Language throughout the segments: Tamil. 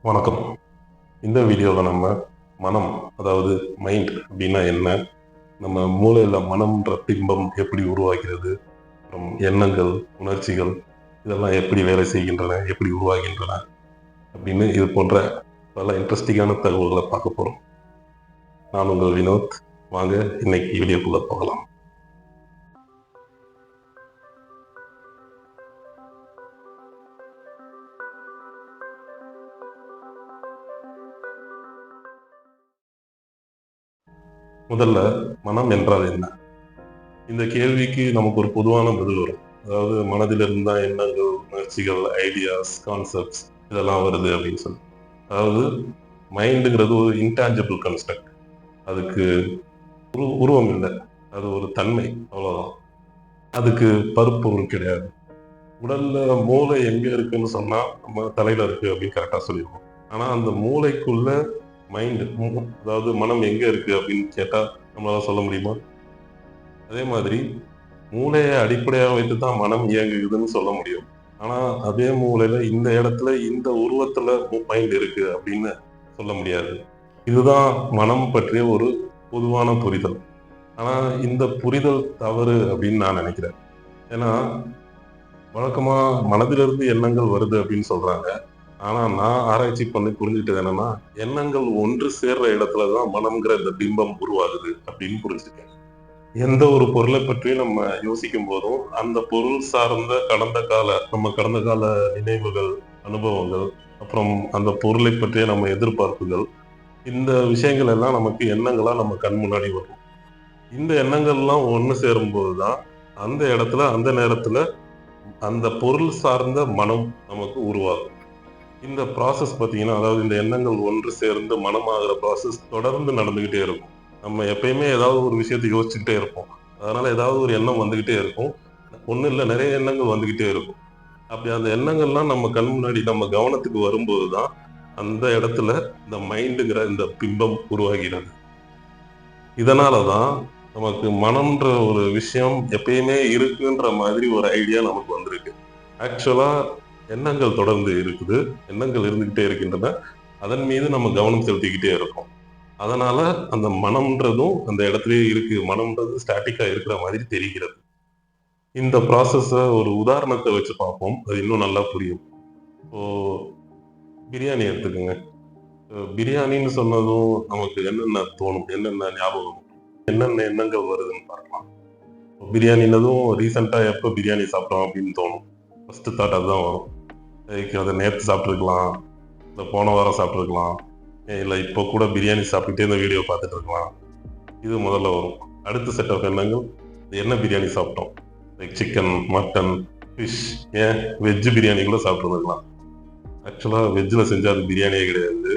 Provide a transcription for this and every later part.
வணக்கம். இந்த வீடியோவில் நம்ம மனம், அதாவது மைண்ட் அப்படின்னா என்ன, நம்ம மூளையில் மனம்ன்ற பிம்பம் எப்படி உருவாகிறது, அப்புறம் எண்ணங்கள், உணர்ச்சிகள் இதெல்லாம் எப்படி வேலை செய்கின்றன, எப்படி உருவாகின்றன அப்படின்னு இது போன்ற பல இன்ட்ரெஸ்டிங்கான தகவல்களை பார்க்க போகிறோம். நான் உங்கள் வினோத். வாங்க இன்னைக்கு வீடியோக்குள்ளே போகலாம். முதல்ல மனம் என்றால் என்ன? இந்த கேள்விக்கு நமக்கு ஒரு பொதுவான பதில் வரும். அதாவது மனதில் இருந்தால் எண்ணங்கள், உணர்ச்சிகள், ஐடியாஸ், கான்செப்ட்ஸ் இதெல்லாம் வருது அப்படின்னு சொல்லி. அதாவது மைண்டுங்கிறது ஒரு இன்டான்ஜிபிள் கன்ஸ்ட்ரக்ட். அதுக்கு உருவம் இல்லை, அது ஒரு தன்மை, அவ்வளோதான். அதுக்கு பருப்பொருள் கிடையாது. உடல்ல மூளை எங்கே இருக்குன்னு சொன்னால் நம்ம தலையில் இருக்குது அப்படின்னு கரெக்டாக சொல்லிடுவோம். ஆனால் அந்த மூளைக்குள்ள மைண்டு, அதாவது மனம் எங்கே இருக்குது அப்படின்னு கேட்டால் நம்மளால சொல்ல முடியுமா? அதே மாதிரி மூளையை அடிப்படையாக வைத்து தான் மனம் இயங்குதுன்னு சொல்ல முடியும். ஆனால் அதே மூளையில் இந்த இடத்துல இந்த உருவத்தில் மைண்ட் இருக்குது அப்படின்னு சொல்ல முடியாது. இதுதான் மனம் பற்றிய ஒரு பொதுவான புரிதல். ஆனால் இந்த புரிதல் தவறு அப்படின்னு நான் நினைக்கிறேன். ஏன்னா வழக்கமாக மனதிலிருந்து எண்ணங்கள் வருது அப்படின்னு சொல்கிறாங்க. ஆனால் நான் ஆராய்ச்சி பண்ணி புரிஞ்சுக்கிட்டது என்னன்னா, எண்ணங்கள் ஒன்று சேர்ற இடத்துல தான் மனம்ங்கிற இந்த பிம்பம் உருவாகுது அப்படின்னு புரிஞ்சுக்கேன். எந்த ஒரு பொருளை பற்றி நம்ம யோசிக்கும் போதும் அந்த பொருள் சார்ந்த கடந்த கால நினைவுகள், அனுபவங்கள், அப்புறம் அந்த பொருளை பற்றிய நம்ம எதிர்பார்ப்புகள், இந்த விஷயங்கள் எல்லாம் நமக்கு எண்ணங்களா நம்ம கண் முன்னாடி வரும். இந்த எண்ணங்கள்லாம் ஒன்று சேரும்போது தான் அந்த இடத்துல அந்த நேரத்துல அந்த பொருள் சார்ந்த மனம் நமக்கு உருவாகும். இந்த ப்ராசஸ் பார்த்தீங்கன்னா, அதாவது இந்த எண்ணங்கள் ஒன்று சேர்ந்து மனமாகிற ப்ராசஸ் தொடர்ந்து நடந்துகிட்டே இருக்கும். நம்ம எப்பயுமே ஏதாவது ஒரு விஷயத்தை யோசிச்சுக்கிட்டே இருப்போம். அதனால ஏதாவது ஒரு எண்ணம் வந்துகிட்டே இருக்கும். ஒன்றும் இல்லை, நிறைய எண்ணங்கள் வந்துகிட்டே இருக்கும். அப்படி அந்த எண்ணங்கள்லாம் நம்ம கண் முன்னாடி நம்ம கவனத்துக்கு வரும்போது தான் அந்த இடத்துல இந்த மைண்டுங்கிற இந்த பிம்பம் உருவாகிறது. இதனால தான் நமக்கு மனம்ன்ற ஒரு விஷயம் எப்பயுமே இருக்குன்ற மாதிரி ஒரு ஐடியா நமக்கு வந்திருக்கு. ஆக்சுவலா எண்ணங்கள் தொடர்ந்து இருக்குது, எண்ணங்கள் இருந்துகிட்டே இருக்கின்றன. அதன் மீது நம்ம கவனம் செலுத்திக்கிட்டே இருக்கோம். அதனால அந்த மனம்ன்றதும் அந்த இடத்துலயே இருக்கு. மனம்ன்றது ஸ்டாட்டிக்கா இருக்கிற மாதிரி தெரிகிறது. இந்த ப்ராசஸ ஒரு உதாரணத்தை வச்சு பார்ப்போம். அது இன்னும் நல்லா புரியும். இப்போ பிரியாணி எடுத்துக்கோங்க. பிரியாணின்னு சொன்னதும் நமக்கு என்னென்ன தோணும், என்னென்ன ஞாபகம், என்னென்ன எண்ணங்கள் வருதுன்னு பார்க்கலாம். பிரியாணின்னதும் ரீசெண்டா எப்போ பிரியாணி சாப்பிட்டோம் அப்படின்னு தோணும். ஃபர்ஸ்ட் தாட் அதுதான் வரும். அதை நேற்று சாப்பிட்ருக்கலாம், இல்லை போன வாரம் சாப்பிட்ருக்கலாம், இல்லை இப்போ கூட பிரியாணி சாப்பிட்டுட்டே இந்த வீடியோ பார்த்துட்டு இருக்கலாம். இது முதல்ல வரும். அடுத்த செட் ஆஃப் எண்ணங்கள், என்ன பிரியாணி சாப்பிட்டோம், லைக் சிக்கன், மட்டன், ஃபிஷ், ஏன் வெஜ்ஜு பிரியாணி கூட சாப்பிட்ருந்துருக்கலாம். ஆக்சுவலாக வெஜ்ஜில் செஞ்சால் அது பிரியாணியே கிடையாது.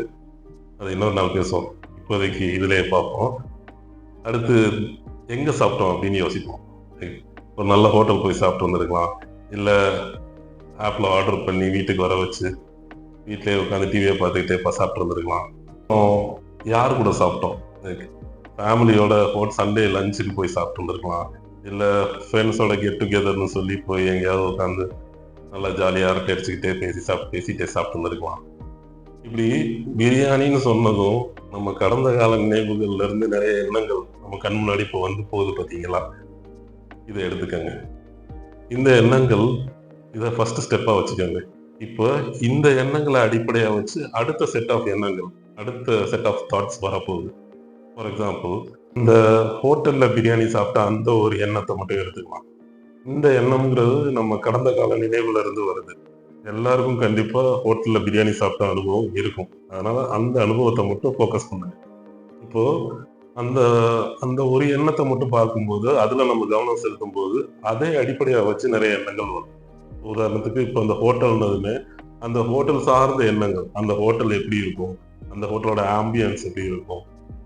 அது இன்னொரு நாள் பேசுவோம். இப்போதைக்கு இதிலே பார்ப்போம். அடுத்து எங்கே சாப்பிட்டோம் அப்படின்னு யோசிப்போம். ஒரு நல்ல ஹோட்டல் போய் சாப்பிட்டு வந்துருக்கலாம், இல்லை ஆப்பில் ஆர்டர் பண்ணி வீட்டுக்கு வர வச்சு வீட்டிலே உட்காந்து டிவியை பார்த்துக்கிட்டே சாப்பிட்டு வந்துருக்கலாம். யார் கூட சாப்பிட்டோம், ஃபேமிலியோட சண்டே லஞ்சுக்கு போய் சாப்பிட்டு வந்துருக்கலாம், இல்லை ஃப்ரெண்ட்ஸோட கெட் டுகெதர்னு சொல்லி போய் எங்கேயாவது உட்காந்து நல்லா ஜாலியாக அரட்டை அடிச்சுக்கிட்டே பேசிட்டே சாப்பிட்டு வந்துருக்கலாம். இப்படி பிரியாணின்னு சொன்னதும் நம்ம கடந்த கால நினைவுகள்ல இருந்து நிறைய எண்ணங்கள் நம்ம கண் முன்னாடி இப்போ வந்து போகுது பார்த்தீங்களா? இதை எடுத்துக்கங்க. இந்த எண்ணங்கள் இதை ஃபர்ஸ்ட் ஸ்டெப்பாக வச்சுக்கோங்க. இப்போ இந்த எண்ணங்களை அடிப்படையாக வச்சு அடுத்த செட் ஆஃப் எண்ணங்கள், அடுத்த செட் ஆஃப் தாட்ஸ் வரப்போகுது. ஃபார் எக்ஸாம்பிள், இந்த ஹோட்டலில் பிரியாணி சாப்பிட்டா அந்த ஒரு எண்ணத்தை மட்டும் எடுத்துக்கலாம். இந்த எண்ணம்ங்கிறது நம்ம கடந்த கால நினைவுல இருந்து வருது. எல்லாருக்கும் கண்டிப்பாக ஹோட்டலில் பிரியாணி சாப்பிட்ட அனுபவம் இருக்கும். அதனால அந்த அனுபவத்தை மட்டும் ஃபோக்கஸ் பண்ணுங்க. இப்போ அந்த அந்த ஒரு எண்ணத்தை மட்டும் பார்க்கும்போது, அதில் நம்ம கவனம் செலுத்தும் போது அதை அடிப்படையாக வச்சு நிறைய எண்ணங்கள் வரும். உதாரணத்துக்கு இப்போ அந்த ஹோட்டல்னதுமே அந்த ஹோட்டல் சார்ந்த எண்ணங்கள், அந்த ஹோட்டல் எப்படி இருக்கும், அந்த ஹோட்டலோட ஆம்பியன்ஸ் எப்படி இருக்கும்,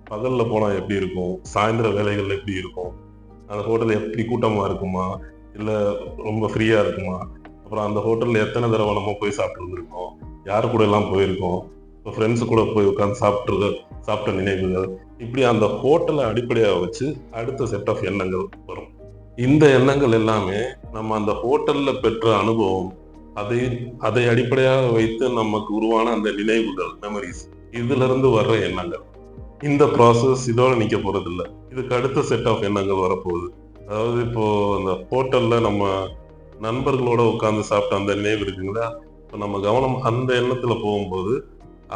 பகலில் போனால் எப்படி இருக்கும், சாயந்தர வேலைகள் எப்படி இருக்கும், அந்த ஹோட்டல் எப்படி கூட்டமாக இருக்குமா, இல்லை ரொம்ப ஃப்ரீயாக இருக்குமா, அப்புறம் அந்த ஹோட்டலில் எத்தனை தடவை நம்ம போய் சாப்பிட்டு வந்துருக்கோம், யார் கூட எல்லாம் போயிருக்கோம், இப்போ ஃப்ரெண்ட்ஸு கூட போய் உட்காந்து சாப்பிட்ட நினைவுகள், இப்படி அந்த ஹோட்டலை அடிப்படையாக வச்சு அடுத்த செட் ஆஃப் எண்ணங்கள் வரும். இந்த எண்ணங்கள் எல்லாமே நம்ம அந்த ஹோட்டல்ல பெற்ற அனுபவம், அதை அதை அடிப்படையாக வைத்து நமக்கு உருவான அந்த நினைவுகள், மெமரிஸ், இதுல இருந்து வர்ற எண்ணங்கள். இந்த ப்ராசஸ் இதோட நிக்க போறது இல்ல. இதுக்கு அடுத்த செட் ஆஃப் எண்ணங்கள் வரப்போகுது. அதாவது இப்போ அந்த ஹோட்டல்ல நம்ம நண்பர்களோட உட்கார்ந்து சாப்பிட்ட அந்த நினைவு இருக்குங்களா? இப்ப நம்ம கவனம் அந்த எண்ணத்துல போகும்போது,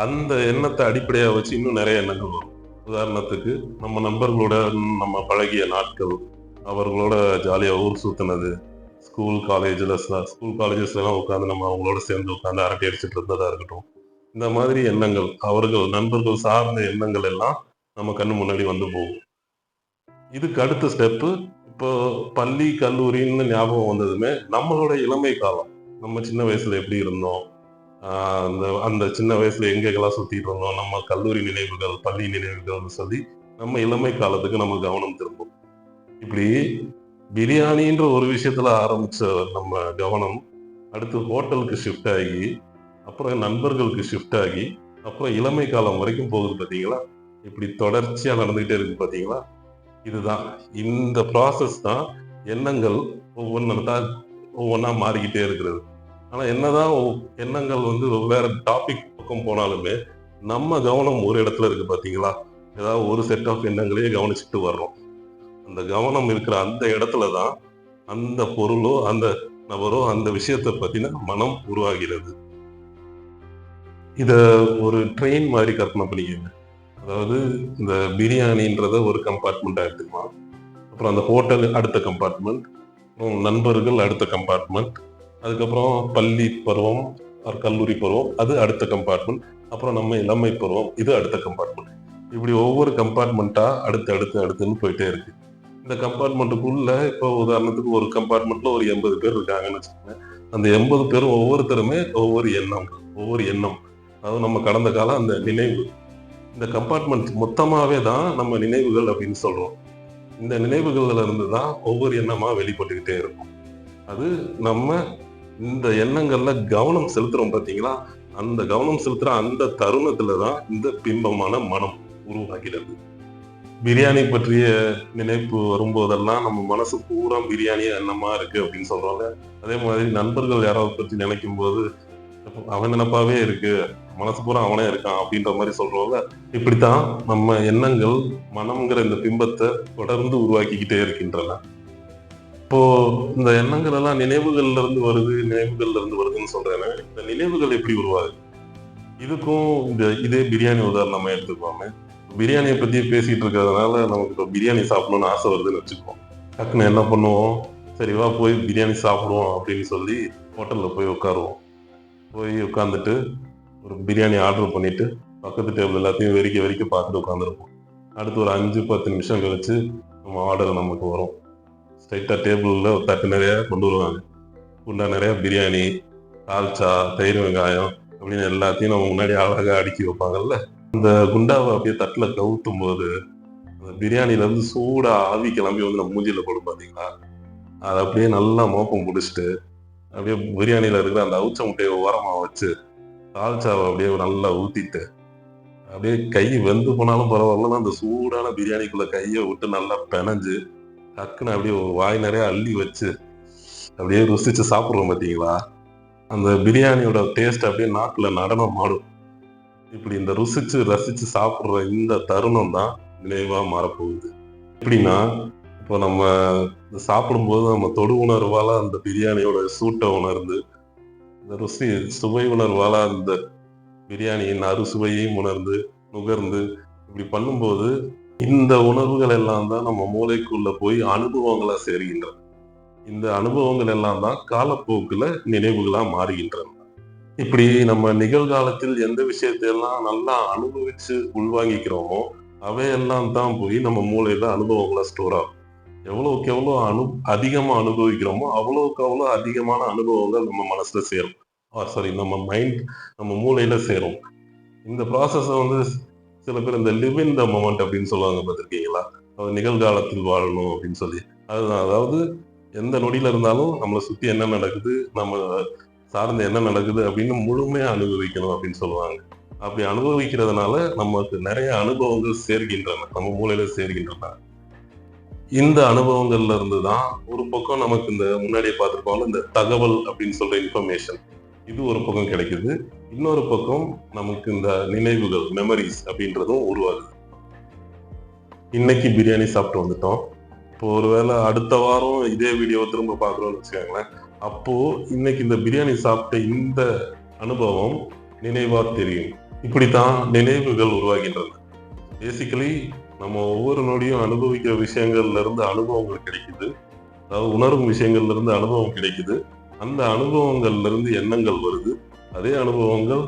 அந்த எண்ணத்தை அடிப்படையா வச்சு இன்னும் நிறைய எண்ணங்கள் வரும். உதாரணத்துக்கு நம்ம நண்பர்களோட நம்ம பழகிய நாட்கள், அவர்களோட ஜாலியா ஊர் சுத்தினது, ஸ்கூல் காலேஜஸ்ல எல்லாம் உட்காந்து நம்ம அவங்களோட சேர்ந்து உட்காந்து அரட்டை அடிச்சுட்டு இருந்ததா இருக்கட்டும். இந்த மாதிரி எண்ணங்கள், நண்பர்கள் சார்ந்த எண்ணங்கள் எல்லாம் நம்ம கண்ணு முன்னாடி வந்து போகும். இதுக்கு அடுத்த ஸ்டெப்பு, இப்போ பள்ளி, கல்லூரின்னு ஞாபகம் வந்ததுமே நம்மளோட இளமை காலம். நம்ம சின்ன வயசுல எப்படி இருந்தோம்? அந்த அந்த சின்ன வயசுல எங்கெங்கெல்லாம் சுத்திட்டு இருந்தோம்? நம்ம கல்லூரி நினைவுகள், பள்ளி நினைவுகள்னு சொல்லி நம்ம இளமை காலத்துக்கு நம்ம கவனம் திரும்பும். இப்படி பிரியாணின்ற ஒரு விஷயத்துல ஆரம்பிச்ச நம்ம கவனம் அடுத்து ஹோட்டலுக்கு ஷிஃப்ட் ஆகி, அப்புறம் நண்பர்களுக்கு ஷிஃப்ட் ஆகி, அப்புறம் இளமை காலம் வரைக்கும் போகுது பார்த்தீங்களா? இப்படி தொடர்ச்சியா நடந்துகிட்டே இருக்கு பார்த்தீங்களா? இதுதான். இந்த ப்ராசஸ் தான் எண்ணங்கள் ஒவ்வொன்னா மாறிக்கிட்டே இருக்கிறது. ஆனா என்னதான் எண்ணங்கள் வந்து வெவ்வேறு டாபிக் பக்கம் போனாலுமே, நம்ம கவனம் ஒரு இடத்துல இருக்கு பார்த்தீங்களா? ஏதாவது ஒரு செட் ஆஃப் எண்ணங்களையே கவனிச்சுட்டு வர்றோம். அந்த கவனம் இருக்கிற அந்த இடத்துல தான் அந்த பொருளோ, அந்த நபரோ, அந்த விஷயத்தை பத்தின மனம் உருவாகிறது. இத ஒரு ட்ரெயின் மாதிரி கற்பனை பண்ணிக்கங்க. அதாவது இந்த பிரியாணின்றத ஒரு கம்பார்ட்மெண்ட்டா எடுத்துக்கலாம். அப்புறம் அந்த ஹோட்டல் அடுத்த கம்பார்ட்மெண்ட், நண்பர்கள் அடுத்த கம்பார்ட்மெண்ட், அதுக்கப்புறம் பள்ளி பருவம், கல்லூரி பருவம் அது அடுத்த கம்பார்ட்மெண்ட், அப்புறம் நம்ம இளமை பருவம் இது அடுத்த கம்பார்ட்மெண்ட். இப்படி ஒவ்வொரு கம்பார்ட்மெண்ட்டா அடுத்துன்னு போயிட்டே இருக்கு. இந்த கம்பார்ட்மெண்ட்டுக்குள்ள இப்போ உதாரணத்துக்கு ஒரு கம்பார்ட்மெண்ட்ல ஒரு 80 பேர் இருக்காங்கன்னு வச்சுக்கோங்க. அந்த 80 பேரும் ஒவ்வொருத்தருமே ஒவ்வொரு எண்ணம். அதாவது நம்ம கடந்த காலம் அந்த நினைவு. இந்த கம்பார்ட்மெண்ட் மொத்தமாவே தான் நம்ம நினைவுகள் அப்படின்னு சொல்றோம். இந்த நினைவுகள்ல இருந்து தான் ஒவ்வொரு எண்ணமா வெளிப்பட்டுக்கிட்டே இருக்கும். அது நம்ம இந்த எண்ணங்கள்ல கவனம் செலுத்துறோம் பார்த்தீங்களா? அந்த கவனம் செலுத்துற அந்த தருணத்துல தான் இந்த பிம்பமான மனம் உருவாகிறது. பிரியாணி பற்றிய நினைப்பு வரும்போதெல்லாம் நம்ம மனசு பூரா பிரியாணி எண்ணமா இருக்கு அப்படின்னு சொல்றோம்ல. அதே மாதிரி நண்பர்கள் யாராவது பற்றி நினைக்கும் போது அவன் நினைப்பாவே இருக்கு, மனசு பூரா அவனே இருக்கான் அப்படின்ற மாதிரி சொல்றோம்ல. இப்படித்தான் நம்ம எண்ணங்கள் மனம்ங்கிற இந்த பிம்பத்தை தொடர்ந்து உருவாக்கிக்கிட்டே இருக்கின்றன. இப்போ இந்த எண்ணங்கள் எல்லாம் நினைவுகள்ல இருந்து வருதுன்னு சொல்றேன். இந்த நினைவுகள் எப்படி உருவாகுது? இதுக்கும் இதே பிரியாணி உதாரணமா எடுத்துக்கோமே. பிரியாணியை பத்தி பேசிட்டு இருக்கிறதுனால நமக்கு இப்போ பிரியாணி சாப்பிடணும்னு ஆசை வருதுன்னு வச்சுக்கோம். டக்குன்னு என்ன பண்ணுவோம்? சரி வா போய் பிரியாணி சாப்பிடுவோம் அப்படின்னு சொல்லி ஹோட்டல்ல போய் உட்காருவோம். போய் உட்காந்துட்டு ஒரு பிரியாணி ஆர்டர் பண்ணிட்டு பக்கத்து டேபிள் எல்லாத்தையும் வெறிக்க பார்த்துட்டு உட்காந்துருப்போம். அடுத்து ஒரு 5-10 நிமிஷம் கழிச்சு நம்ம ஆர்டர் நமக்கு வரும். ஸ்ட்ரைட்டா டேபிள்ல ஒரு தட்டு நிறைய கொண்டு வருவாங்க. குண்டா நிறைய பிரியாணி, தால்ச்சா, தயிர் வெங்காயம் அப்படின்னு எல்லாத்தையும் நம்ம முன்னாடி அழகா அடுக்கி வைப்பாங்கல்ல. அந்த குண்டாவை அப்படியே தட்டுல கவுத்தும் போது அந்த பிரியாணில இருந்து சூடா ஆவி கிளம்பி வந்து நம்ம மூஞ்சில போடும் பாத்தீங்களா? அதை அப்படியே நல்லா மோப்பம் பிடிச்சிட்டு அப்படியே பிரியாணில இருக்கிற அந்த அவுச்ச முட்டையை ஓரமா வச்சு தால்ச்சாவை அப்படியே நல்லா ஊத்திட்டு அப்படியே கை வெந்து போனாலும் பரவாயில்லன்னு அந்த சூடான பிரியாணிக்குள்ள கையை விட்டு நல்லா பெனஞ்சு டக்குன்னு அப்படியே ஒரு வாய் நிறைய அள்ளி வச்சு அப்படியே ருசிச்சு சாப்பிடுறோம் பாத்தீங்களா? அந்த பிரியாணியோட டேஸ்ட் அப்படியே நாக்குல நடனம் ஆடும். இப்படி இந்த ருசிச்சு ரசிச்சு சாப்பிடுற இந்த தருணம் தான் நினைவா மாறப்போகுது. எப்படின்னா, இப்போ நம்ம சாப்பிடும்போது நம்ம தொடு உணர்வால அந்த பிரியாணியோட சூட்டை உணர்ந்து, இந்த சுவை உணர்வால அந்த பிரியாணியின் அறுசுவையையும் உணர்ந்து, நுகர்ந்து இப்படி பண்ணும்போது, இந்த உணர்வுகள் எல்லாம் தான் நம்ம மூளைக்குள்ள போய் அனுபவங்களா சேர்கின்றன. இந்த அனுபவங்கள் எல்லாம் தான் காலப்போக்குல நினைவுகளா மாறுகின்றன. இப்படி நம்ம நிகழ்காலத்தில் எந்த விஷயத்தையெல்லாம் நல்லா அனுபவிச்சு உள்வாங்கிக்கிறோமோ, அவையெல்லாம் தான் போய் நம்ம மூளையில அனுபவங்களா ஸ்டோர் ஆகும். எவ்வளவுக்கு எவ்வளவு அதிகமா அனுபவிக்கிறோமோ, அவ்வளவுக்கு அவ்வளவு அதிகமான அனுபவங்கள் நம்ம மனசுல சேரும். நம்ம மூளையில சேரும். இந்த ப்ராசஸ வந்து சில பேர் இந்த லிவ் இன் த மொமெண்ட் அப்படின்னு சொல்லுவாங்க பார்த்திருக்கீங்களா? நிகழ்காலத்தில் வாழணும் அப்படின்னு சொல்லி. அதுதான். அதாவது எந்த நொடியில இருந்தாலும் நம்மள சுத்தி என்ன நடக்குது, நம்ம சார்ந்து என்ன நடக்குது அப்படின்னு முழுமையா அனுபவிக்கணும் அப்படின்னு சொல்லுவாங்க. அப்படி அனுபவிக்கிறதுனால நமக்கு நிறைய அனுபவங்கள் சேர்கின்றன, நம்ம மூளையில சேர்கின்றன. இந்த அனுபவங்கள்ல இருந்து தான் ஒரு பக்கம் நமக்கு இந்த முன்னாடியே பார்த்துருப்போம் இந்த தகவல் அப்படின்னு சொல்ற இன்ஃபர்மேஷன் இது ஒரு பக்கம் கிடைக்குது. இன்னொரு பக்கம் நமக்கு இந்த நினைவுகள் மெமரிஸ் அப்படின்றதும் உருவாகுது. இன்னைக்கு பிரியாணி சாப்பிட்டு வந்துட்டோம். இப்போ ஒருவேளை அடுத்த வாரம் இதே வீடியோவை திரும்ப பார்க்குறோம்னு வச்சுக்கோங்களேன். அப்போ இன்னைக்கு இந்த பிரியாணி சாப்பிட்ட இந்த அனுபவம் நினைவா தெரியும். இப்படித்தான் நினைவுகள் உருவாகின்றன. பேசிக்கலி நம்ம ஒவ்வொரு நொடியும் அனுபவிக்கிற விஷயங்கள்ல இருந்து அனுபவங்கள் கிடைக்குது. அதாவது உணரும் விஷயங்கள்ல இருந்து அனுபவம் கிடைக்குது. அந்த அனுபவங்கள்ல இருந்து எண்ணங்கள் வருது. அதே அனுபவங்கள்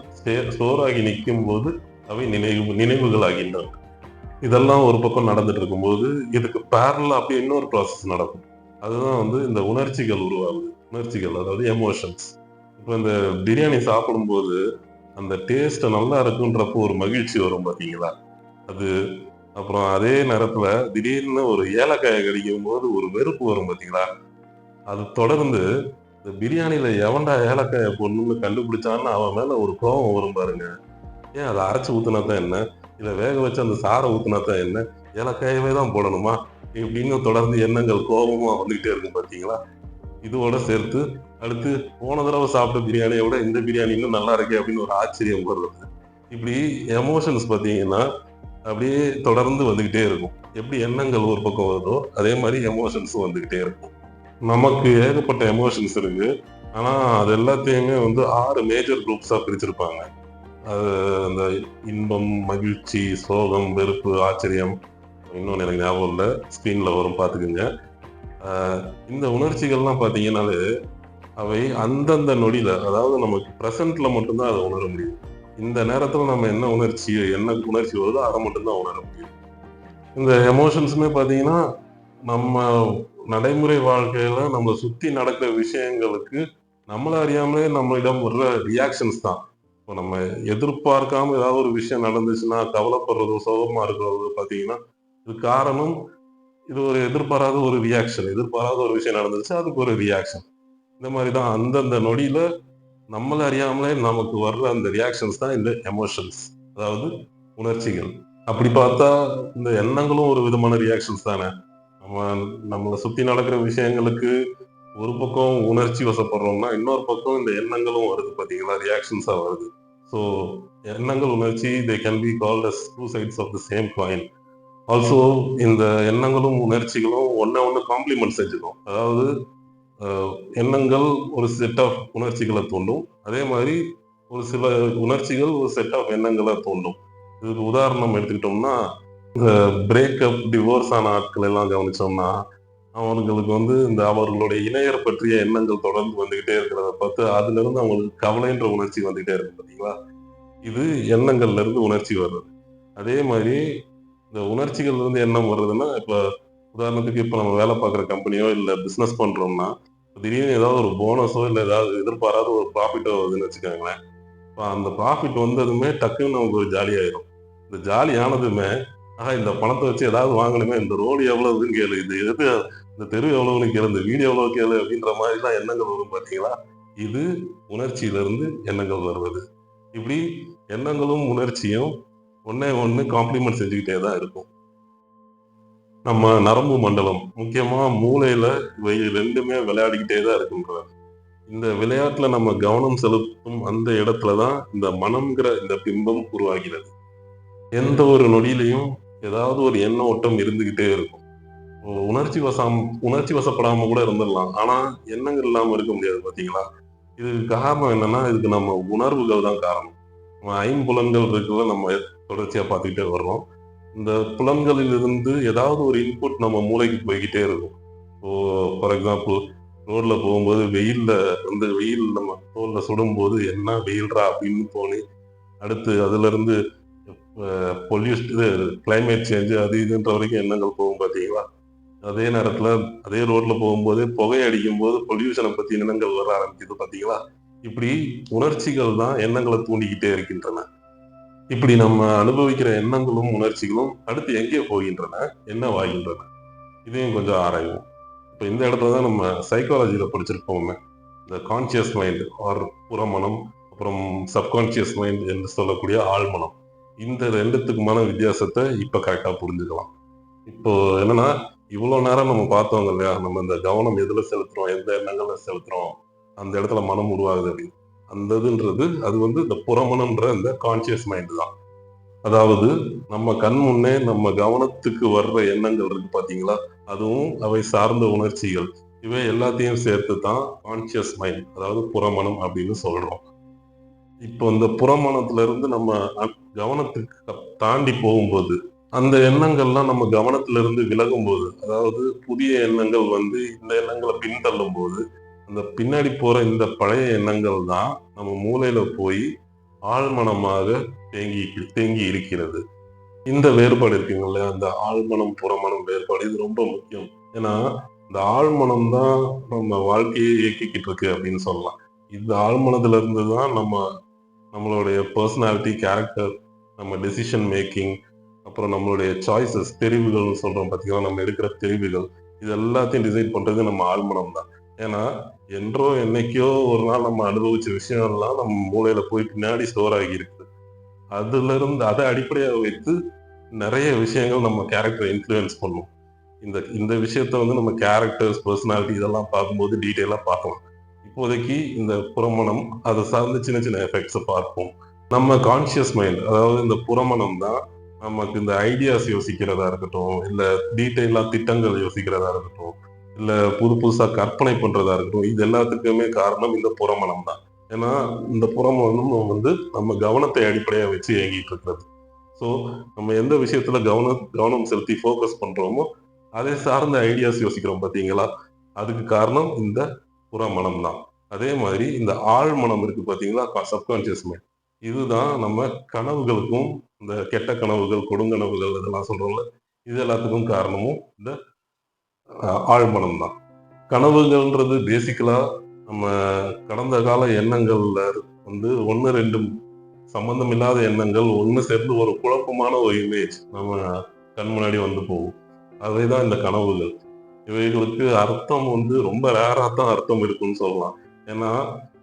சோறாகி நிற்கும் போது அவை நினைவுகள் ஆகின்றன. இதெல்லாம் ஒரு பக்கம் நடந்துட்டு இருக்கும்போது இதுக்கு பேரலா அப்படியே இன்னொரு ப்ராசஸ் நடக்கும். அதுதான் இந்த உணர்ச்சிகள் உருவாகுது. உணர்ச்சிகள் அதாவது எமோஷன்ஸ். இப்போ இந்த பிரியாணி சாப்பிடும்போது அந்த டேஸ்ட் நல்லா இருக்குன்றப்போ ஒரு மகிழ்ச்சி வரும் பார்த்தீங்களா? அது அப்புறம் அதே நேரத்துல திடீர்னு ஒரு ஏலக்காயை கடிக்கும் போது ஒரு வெறுப்பு வரும் பார்த்தீங்களா? அது தொடர்ந்து இந்த பிரியாணியில எவன்டா ஏலக்காயை போடணும்னு கண்டுபிடிச்சான்னு அவன் மேல ஒரு கோபம் வரும் பாருங்க. ஏன் அதை அரைச்சு ஊத்துனா தான் என்ன? இல்ல வேக வச்சு அந்த சாறை ஊத்துனா தான் என்ன? ஏலக்காயவே தான் போடணுமா? இப்படின்னு தொடர்ந்து எண்ணங்கள் கோபமா வந்துகிட்டே இருக்கும் பார்த்தீங்களா? இதோட சேர்த்து அடுத்து போன தடவை சாப்பிட்ட பிரியாணியை விட இந்த பிரியாணி இன்னும் நல்லா இருக்கே அப்படின்னு ஒரு ஆச்சரியம் வருது. இப்படி எமோஷன்ஸ் பார்த்தீங்கன்னா அப்படியே தொடர்ந்து வந்துகிட்டே இருக்கும். எப்படி எண்ணங்கள் ஒரு பக்கம் வருதோ அதே மாதிரி எமோஷன்ஸும் வந்துகிட்டே இருக்கும். நமக்கு ஏகப்பட்ட எமோஷன்ஸ் இருக்கு. ஆனா அது எல்லாத்தையுமே 6 மேஜர் குரூப்ஸா பிரிச்சிருப்பாங்க. அது அந்த இன்பம், மகிழ்ச்சி, சோகம், வெறுப்பு, ஆச்சரியம், இன்னொன்னு எனக்கு ஞாபகம் இல்லை, ஸ்கிரீன்ல வரும் பார்த்துக்குங்க. இந்த உணர்ச்சிகள்லாம் பார்த்தீங்கன்னாலே அவை அந்தந்த நொடியில, அதாவது நமக்கு ப்ரெசென்ட்ல மட்டும்தான் அதை உணர முடியும். இந்த நேரத்துல நம்ம என்ன உணர்ச்சி வருதோ அதை மட்டும்தான் உணர முடியும். இந்த எமோஷன்ஸுமே பார்த்தீங்கன்னா நம்ம நடைமுறை வாழ்க்கையில நம்ம சுத்தி நடக்கிற விஷயங்களுக்கு நம்மள அறியாமலே நம்மளிடம் வர்ற ரியாக்ஷன்ஸ் தான். இப்போ நம்ம எதிர்பார்க்காம ஏதாவது ஒரு விஷயம் நடந்துச்சுன்னா கவலைப்படுறதோ சோகமா இருக்கிறதோ பார்த்தீங்கன்னா இது காரணம் இது ஒரு எதிர்பாராத ஒரு ரியாக்ஷன். எதிர்பாராத ஒரு விஷயம் நடந்துச்சு, அதுக்கு ஒரு ரியாக்ஷன். இந்த மாதிரி தான் அந்தந்த நொடியில நம்மள அறியாமலே நமக்கு வர்ற அந்த ரியாக்ஷன்ஸ் தான் இந்த எமோஷன்ஸ், அதாவது உணர்ச்சிகள். அப்படி பார்த்தா இந்த எண்ணங்களும் ஒரு விதமான ரியாக்ஷன்ஸ் தானே. நம்மளை சுத்தி நடக்கிற விஷயங்களுக்கு ஒரு பக்கம் உணர்ச்சி வசப்படுறோம்னா இன்னொரு பக்கம் இந்த எண்ணங்களும் வருது பார்த்தீங்களா, ரியாக்ஷன்ஸா வருது. ஸோ எண்ணங்கள் உணர்ச்சி they can be called as two sides of the same coin. Also இந்த எண்ணங்களும் உணர்ச்சிகளும் ஒன்று காம்ப்ளிமெண்ட் செஞ்சுக்கும். அதாவது எண்ணங்கள் ஒரு செட் ஆஃப் உணர்ச்சிகளை தூண்டும், அதே மாதிரி ஒரு சில உணர்ச்சிகள் ஒரு செட் ஆஃப் எண்ணங்களை தூண்டும். இதுக்கு உதாரணம் எடுத்துக்கிட்டோம்னா இந்த பிரேக்கப் டிவோர்ஸ் ஆன ஆட்கள் எல்லாம் கவனிச்சோம்னா அவங்களுக்கு இந்த அவர்களுடைய இணையர் பற்றிய எண்ணங்கள் தொடர்ந்து வந்துகிட்டே இருக்கிறத பார்த்து அதுல இருந்து அவங்களுக்கு கவலைன்ற உணர்ச்சி வந்துகிட்டே இருக்கு பார்த்தீங்களா. இது எண்ணங்கள்ல இருந்து உணர்ச்சி வருது. அதே மாதிரி இந்த உணர்ச்சிகள்ல இருந்து எண்ணம் வருதுன்னா இப்ப உதாரணத்துக்கு இப்ப நம்ம வேலை பார்க்குற கம்பெனியோ இல்ல பிசினஸ் பண்றோம்னா திடீர்னு ஏதாவது ஒரு போனஸோ இல்ல ஏதாவது எதிர்பாராத ஒரு ப்ராஃபிட்டோ வருதுன்னு வச்சுக்கோங்களேன். இப்போ அந்த ப்ராஃபிட் வந்ததுமே டக்குன்னு நமக்கு ஒரு ஜாலி ஆயிரும். இந்த ஜாலி ஆனதுமே இந்த பணத்தை வச்சு ஏதாவது வாங்கணுமே, இந்த ரோடு எவ்வளவுன்னு கேளு, இது எது, இந்த தெரு எவ்வளவுன்னு கேளு, இந்த வீடு எவ்வளவு கேளு அப்படின்ற மாதிரி தான் எண்ணங்கள் வரும் பார்த்தீங்களா. இது உணர்ச்சியிலிருந்து எண்ணங்கள் வருவது. இப்படி எண்ணங்களும் உணர்ச்சியும் ஒண்ணு காம்ப்ளிமெண்ட் செஞ்சுக்கிட்டே தான் இருக்கும். நம்ம நரம்பு மண்டலம் முக்கியமா மூளையில இவை ரெண்டுமே விளையாடிக்கிட்டே தான் இருக்குன்றார். இந்த விளையாட்டுல நம்ம கவனம் செலுத்தும் அந்த இடத்துலதான் இந்த மனம்ங்கிற இந்த பிம்பம் உருவாகிறது. எந்த ஒரு நொடியிலையும் ஏதாவது ஒரு எண்ண ஓட்டம் இருந்துகிட்டே இருக்கும். உணர்ச்சி வசப்படாம கூட இருந்துடலாம், ஆனா எண்ணங்கள் இல்லாம இருக்க முடியாது பாத்தீங்களா. இதுக்கு காரணம் என்னன்னா இதுக்கு நம்ம உணர்வுகள் தான் காரணம். நம்ம ஐம்புலன்கள் இருக்குல்ல, நம்ம தொடர்ச்சியா பார்த்துக்கிட்டே வர்றோம். இந்த புலன்களில் இருந்து ஏதாவது ஒரு இன்புட் நம்ம மூளைக்கு போய்கிட்டே இருக்கும். இப்போ ஃபார் எக்ஸாம்பிள் ரோட்ல போகும்போது வெயில் நம்ம தோல்ல சுடும்போது என்ன வெயில்ரா அப்படின்னு தோணி அடுத்து அதுல இருந்து கிளைமேட் சேஞ்சு அது இதுன்ற வரைக்கும் எண்ணங்கள் போகும் பார்த்தீங்களா. அதே நேரத்துல அதே ரோட்ல போகும்போது புகை அடிக்கும் போது பொல்யூஷனை பத்தி எண்ணங்கள் வர ஆரம்பிக்குது பார்த்தீங்களா. இப்படி உணர்ச்சிகள் தான் எண்ணங்களை தூண்டிக்கிட்டே இருக்கின்றன. இப்படி நம்ம அனுபவிக்கிற எண்ணங்களும் உணர்ச்சிகளும் அடுத்து எங்கே போகின்றன, என்னவாகின்றன, இதையும் கொஞ்சம் ஆராய்வோம். இப்போ இந்த இடத்துல தான் நம்ம சைக்காலஜியில படிச்சிருப்போமே, இந்த கான்சியஸ் மைண்ட் ஆர் புறமனம், அப்புறம் சப்கான்சியஸ் மைண்ட் என்று சொல்லக்கூடிய ஆழ்மனம். இந்த ரெண்டுத்துக்குமான வித்தியாசத்தை இப்ப கரெக்டா புரிஞ்சுக்கலாம். இப்போ என்னன்னா இவ்வளவு நேரம் நம்ம பார்த்தோங்க இல்லையா? நம்ம இந்த கவனம் எதுல செலுத்துறோம், எந்த எண்ணங்கள்ல செலுத்துறோம், அந்த இடத்துல மனம் உருவாகுது அப்படின்னு. அந்த இதுன்றது அது வந்து இந்த புறமனம்ன்ற இந்த கான்ஷியஸ் மைண்ட் தான். அதாவது நம்ம கண் முன்னே நம்ம கவனத்துக்கு வர்ற எண்ணங்கள் இருக்கு பார்த்தீங்களா? அதுவும் அவை சார்ந்த உணர்ச்சிகள். இவை எல்லாத்தையும் சேர்த்து தான் கான்ஷியஸ் மைண்ட், அதாவது புறமனம் அப்படின்னு சொல்றோம். இப்போ இந்த புறமனத்துல இருந்து நம்ம கவனத்துக்கு தாண்டி போகும்போது, அந்த எண்ணங்கள்லாம் நம்ம கவனத்துல இருந்து விலகும்போது, அதாவது புதிய எண்ணங்கள் வந்து இந்த எண்ணங்கள பின்தள்ளும்போது, அந்த பின்னாடி போற இந்த பழைய எண்ணங்கள் தான் நம்ம மூளையில போய் ஆழ்மனமாக தேங்கி தேங்கி இருக்கிறது. இந்த வேறுபாடு இருக்குங்க இல்லையா? அந்த ஆழ்மனம், புறமனம் வேறுபாடு இது ரொம்ப முக்கியம். ஏன்னா, இந்த ஆழ்மனம் தான் நம்ம வாழ்க்கையே இயக்கிக்கிட்டு இருக்கு அப்படின்னு சொல்லலாம். இந்த ஆழ்மனதுல இருந்து தான் நம்மளுடைய பர்சனாலிட்டி, கேரக்டர், நம்ம டெசிஷன் மேக்கிங், அப்புறம் நம்மளுடைய சாய்ஸஸ், தெரிவுகள்னு சொல்றோம் பார்த்தீங்களா? நம்ம எடுக்கிற தெரிவுகள், இது எல்லாத்தையும் டிசைட் பண்றது நம்ம ஆழ்மனம் தான். ஏன்னா, என்றோ என்னைக்கோ ஒரு நாள் நம்ம அனுபவிச்ச விஷயம்லாம் நம்ம மூளையில போய் பின்னாடி ஸ்டோர் ஆகியிருக்கு. அதிலிருந்து அத அடிப்படையா வைத்து நெறைய விஷயங்கள் நம்ம கேரக்டர இன்ஃப்ளூயன்ஸ் பண்ணும். இந்த இந்த விஷயத்த வந்து நம்ம கேரக்டர்ஸ், பெர்சனாலிட்டி இதெல்லாம் பார்க்கும்போது டீட்டெயிலா பார்க்கலாம். இப்போதைக்கு இந்த புறமணம், அத சார்ந்த சின்ன சின்ன எஃபெக்ட்ஸ பார்ப்போம். நம்ம கான்ஷியஸ் மைண்ட், அதாவது இந்த புறமணம் தான் நமக்கு இந்த ஐடியாஸ் யோசிக்கிறதா இருக்கட்டும், இல்ல டீட்டெயிலா திட்டங்கள் யோசிக்கிறதா இருக்கட்டும், இல்ல புது புதுசா கற்பனை பண்றதா இருக்கட்டும், இது எல்லாத்துக்குமே காரணம் இந்த புறமணம் தான். ஏன்னா, இந்த புறமணம் வந்து நம்ம கவனத்தை அடிப்படையா வச்சு இயங்கிட்டு இருக்கிறது. ஸோ, நம்ம எந்த விஷயத்துல கவனம் கவனம் செலுத்தி ஃபோக்கஸ் பண்றோமோ, அதை சார்ந்த ஐடியாஸ் யோசிக்கிறோம் பார்த்தீங்களா? அதுக்கு காரணம் இந்த புறமனம் தான். அதே மாதிரி இந்த ஆழ் மனம் இருக்கு பார்த்தீங்களா? Subconscious mind. இதுதான் நம்ம கனவுகளுக்கும், இந்த கெட்ட கனவுகள், கொடுங்கனவுகள் இதெல்லாம் சொல்றோம்ல, இது எல்லாத்துக்கும் காரணமும் இந்த ஆழ்மனம் தான். கனவுகள்ன்றது பேசிக்கலா நம்ம கடந்த கால எண்ணங்கள்ல வந்து 1, 2 சம்மந்தம் இல்லாத எண்ணங்கள் ஒண்ணு சேர்ந்து ஒரு குழப்பமான ஒரு இமேஜ் நம்ம கண் முன்னாடி வந்து போகும். அவைதான் இந்த கனவுகள். இவைகளுக்கு அர்த்தம் வந்து ரொம்ப ரேரா தான் அர்த்தம் இருக்குன்னு சொல்லலாம். ஏன்னா,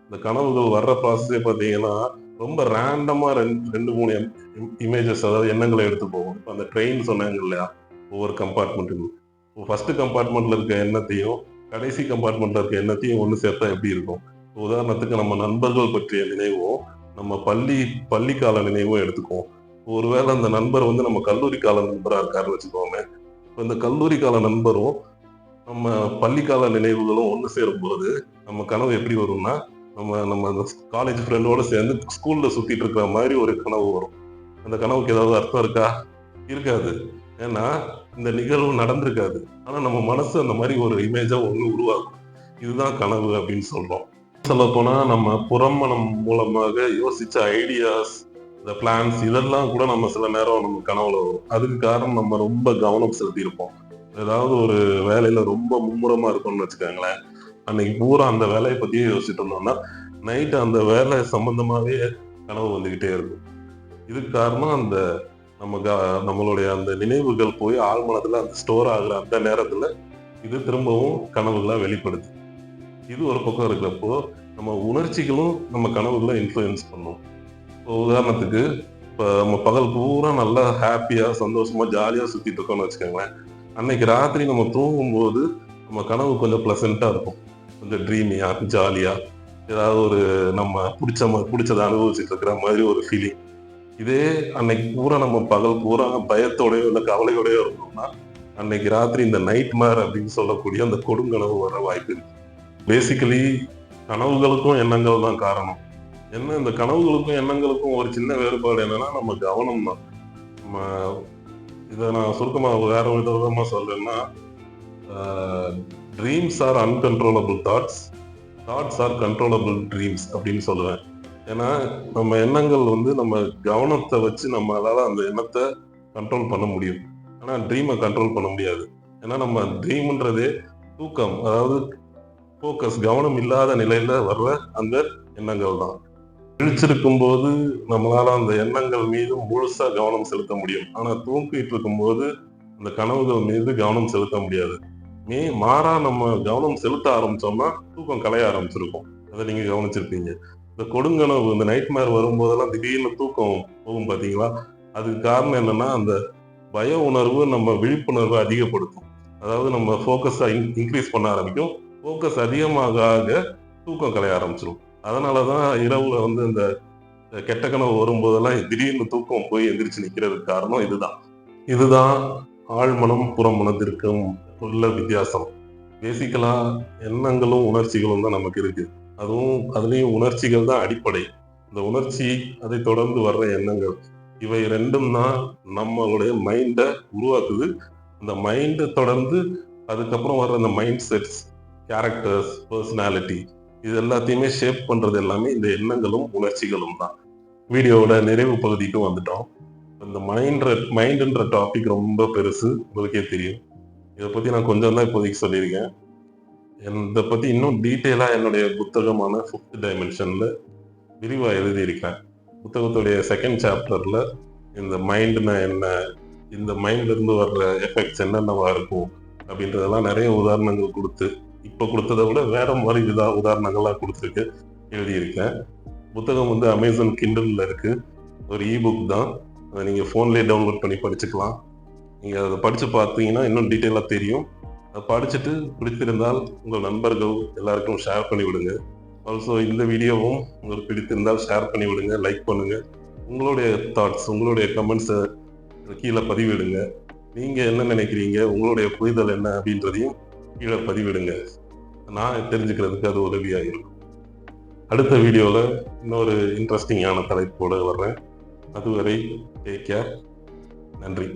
இந்த கனவுகள் வர்ற ப்ராசஸே பார்த்தீங்கன்னா, ரொம்ப ரேண்டமா 2, 3 இமேஜஸ் அதாவது எண்ணங்கள எடுத்து போகும். இப்ப அந்த ட்ரெயின் சொன்னாங்க இல்லையா? ஒவ்வொரு கம்பார்ட்மெண்ட்டுக்கும். ஃபர்ஸ்ட் கம்பார்ட்மெண்ட்ல இருக்க எண்ணத்தையும், கடைசி கம்பார்ட்மெண்ட்ல இருக்க எண்ணத்தையும் ஒண்ணு சேர்த்தா எப்படி இருக்கும்? உதாரணத்துக்கு நம்ம நண்பர்கள் பற்றிய நினைவும், நம்ம பள்ளி கால நினைவும் எடுத்துக்குவோம். ஒருவேளை அந்த நண்பர் வந்து நம்ம கல்லூரி கால நண்பரா இருக்காருன்னு வச்சுக்கோங்க. இப்ப இந்த கல்லூரி கால நண்பரும், நம்ம பள்ளிக்கால நினைவுகளும் ஒண்ணு சேரும்போது, நம்ம கனவு எப்படி வரும்னா, நம்ம நம்ம அந்த காலேஜ் ஃப்ரெண்டோட சேர்ந்து ஸ்கூல்ல சுத்திட்டு இருக்கிற மாரி ஒரு கனவு வரும். அந்த கனவுக்கு ஏதாவது அர்த்தம் இருக்கா? இருக்காது. ஏன்னா, இந்த நிகழ்வு நடந்திருக்காது. ஆனா நம்ம மனசு அந்த மாரி ஒரு இமேஜா ஒண்ணு உருவாக்கும். இதுதான் கனவு அப்படின்னு சொல்றோம். சொல்லப்போனா நம்ம புறமனம் மூலமாக யோசிச்ச ஐடியாஸ், இந்த பிளான்ஸ் இதெல்லாம் கூட நம்ம சில நேரம் நம்ம கனவுல வரும். அதுக்கு காரணம் நம்ம ரொம்ப கவனம் செலுத்தியிருப்போம். ஏதாவது ஒரு வேலையில ரொம்ப மும்முரமா இருக்கோம்னு வச்சுக்கோங்களேன். அன்னைக்கு பூரா அந்த வேலைய பத்தியே யோசிச்சுட்டு இருந்தோம்னா, நைட் அந்த வேலை சம்பந்தமாவே கனவு வந்துகிட்டே இருக்கும். இதுக்கு காரணம் அந்த நம்ம நம்மளுடைய அந்த நினைவுகள் போய் ஆழ்மனதுல அந்த ஸ்டோர் ஆகுற அந்த நேரத்துல, இது திரும்பவும் கனவுகளா வெளிப்படுது. இது ஒரு பக்கம் இருக்கிறப்போ, நம்ம உணர்ச்சிகளும் நம்ம கனவுகள இன்ஃப்ளூயன்ஸ் பண்ணும். இப்போ உதாரணத்துக்கு, இப்ப நம்ம பகல் பூரா நல்லா ஹேப்பியா, சந்தோஷமா, ஜாலியா சுத்திட்டு இருக்கோம்னு வச்சுக்கோங்களேன். அன்னைக்கு ராத்திரி நம்ம தூங்கும்போது, நம்ம கனவு கொஞ்சம் ப்ளசன்ட்டா இருக்கும். கொஞ்சம் ட்ரீமியா, ஜாலியா, ஏதாவது ஒரு நம்ம புடிச்சத அனுபவிச்சுட்டு இருக்கிற மாதிரி ஒரு ஃபீலிங். இதே அன்னைக்கு பூரா நம்ம பகல் பூரா பயத்தோடயோ, இல்ல கவலையோடயோ இருந்தோம்னா, அன்னைக்கு ராத்திரி இந்த நைட்மேர் அப்படின்னு சொல்லக்கூடிய அந்த கொடுங்கனவு வர வாய்ப்பு இருக்கு. பேசிக்கலி கனவுகளுக்கும் எண்ணங்கள் தான் காரணம். என்ன இந்த கனவுகளுக்கும் எண்ணங்களுக்கும் ஒரு சின்ன வேறுபாடு என்னன்னா, நம்ம கவனம் தான். நம்ம இத நான் சுருக்கமா வேற விதமா சொல்றேன்னா, dreams are uncontrollable thoughts, thoughts are controllable dreams அப்படின்னு சொல்லுவேன். ஏன்னா, நம்ம எண்ணங்கள் வந்து நம்ம கவனத்த வச்சு நம்மளால அந்த எண்ணத்த கண்ட்ரோல் பண்ண முடியும். ஆனா ட்ரீம கண்ட்ரோல் பண்ண முடியாது. ஏன்னா நம்ம ட்ரீம்ன்றதே தூக்கம், அதாவது ஃபோக்கஸ் கவனம் இல்லாத நிலையில வர்ற அந்த எண்ணங்கள் தான். விழிச்சிருக்கும்போது நம்மளால அந்த எண்ணங்கள் மீது முழுசா கவனம் செலுத்த முடியும். ஆனா தூங்கிட்டு இருக்கும்போது அந்த கனவுகள் மீது கவனம் செலுத்த முடியாது. மாறா நம்ம கவனம் செலுத்த ஆரம்பிச்சோம்னா, தூக்கம் கலைய ஆரம்பிச்சிருக்கும். அத நீங்க கவனிச்சிருப்பீங்க. இந்த கொடுங்கனவு, இந்த நைட்மேர் வரும்போதெல்லாம் திடீர்னு தூக்கம் போகும் பார்த்தீங்களா? அதுக்கு காரணம் என்னன்னா, அந்த பய உணர்வு நம்ம விழிப்புணர்வ அதிகப்படுத்தும். அதாவது நம்ம ஃபோக்கஸை இன்க்ரீஸ் பண்ண ஆரம்பிக்கும். ஃபோக்கஸ் அதிகமாக ஆக தூக்கம் கலைய ஆரம்பிச்சிடும். அதனால தான் இரவுல வந்து இந்த கெட்ட கனவு வரும்போதெல்லாம் திடீர்னு தூக்கம் போய் எந்திரிச்சு நிற்கிறதுக்கு காரணம் இதுதான். இதுதான் ஆழ்மனம் புறம் மனதிற்கும் உள்ள வித்தியாசம். பேசிக்கலா எண்ணங்களும் உணர்ச்சிகளும் தான் நமக்கு இருக்கு. அதுலயும் உணர்ச்சிகள் தான் அடிப்படை. இந்த உணர்ச்சி, அதை தொடர்ந்து வர்ற எண்ணங்கள், இவை 2ம் தான் நம்மளுடைய மைண்ட உருவாக்குது. அந்த மைண்ட தொடர்ந்து அதுக்கப்புறம் வர்ற அந்த மைண்ட் செட்ஸ், கேரக்டர்ஸ், பர்சனாலிட்டி இது எல்லாத்தையுமே ஷேப் பண்றது எல்லாமே இந்த எண்ணங்களும் உணர்ச்சிகளும் தான். வீடியோவோட நிறைவு பகுதிக்கும் வந்துட்டோம். இந்த மைண்டுன்ற டாபிக் ரொம்ப பெருசு, உங்களுக்கே தெரியும். இதை பத்தி நான் கொஞ்சம் தான் இப்போதைக்கு சொல்லியிருக்கேன். இதை பத்தி இன்னும் டீட்டெயிலா என்னுடைய புத்தகமான 5th டைமென்ஷன்ல விரிவா எழுதியிருக்கேன். புத்தகத்துடைய 2nd சாப்டர்ல இந்த மைண்டுனா என்ன, இந்த மைண்ட்ல இருந்து வர்ற எஃபெக்ட்ஸ் என்னென்னவா இருக்கும் அப்படின்றதெல்லாம் நிறைய உதாரணங்கள் கொடுத்து, இப்போ கொடுத்ததை விட வேற மாதிரி உதாரணங்கள்லாம் கொடுத்துருக்கு எழுதியிருக்கேன். புத்தகம் வந்து அமேசான் கிண்டல்ல இருக்கு. ஒரு இபுக் தான். அதை நீங்க ஃபோன்லேயே டவுன்லோட் பண்ணி படிச்சுக்கலாம். நீங்க அதை படிச்சு பார்த்தீங்கன்னா இன்னும் டீட்டெயிலா தெரியும். அதை படிச்சுட்டு பிடித்திருந்தால் உங்கள் நண்பர்கள் எல்லாருக்கும் ஷேர் பண்ணி விடுங்க. ஆல்சோ இந்த வீடியோவும் உங்களுக்கு பிடித்திருந்தால் ஷேர் பண்ணி விடுங்க, லைக் பண்ணுங்க. உங்களுடைய தாட்ஸ், உங்களுடைய கமெண்ட்ஸை கீழே பதிவிடுங்க. நீங்க என்ன நினைக்கிறீங்க, உங்களுடைய புரிதல் என்ன அப்படின்றதையும் கீழே பதிவிடுங்க. நான் தெரிஞ்சுக்கிறதுக்கு அது உதவியா இருக்கும். அடுத்த வீடியோல இன்னொரு இன்ட்ரெஸ்டிங்கான தலைப்போடு வர்றேன். அதுவரை டேக் கேர். நன்றி.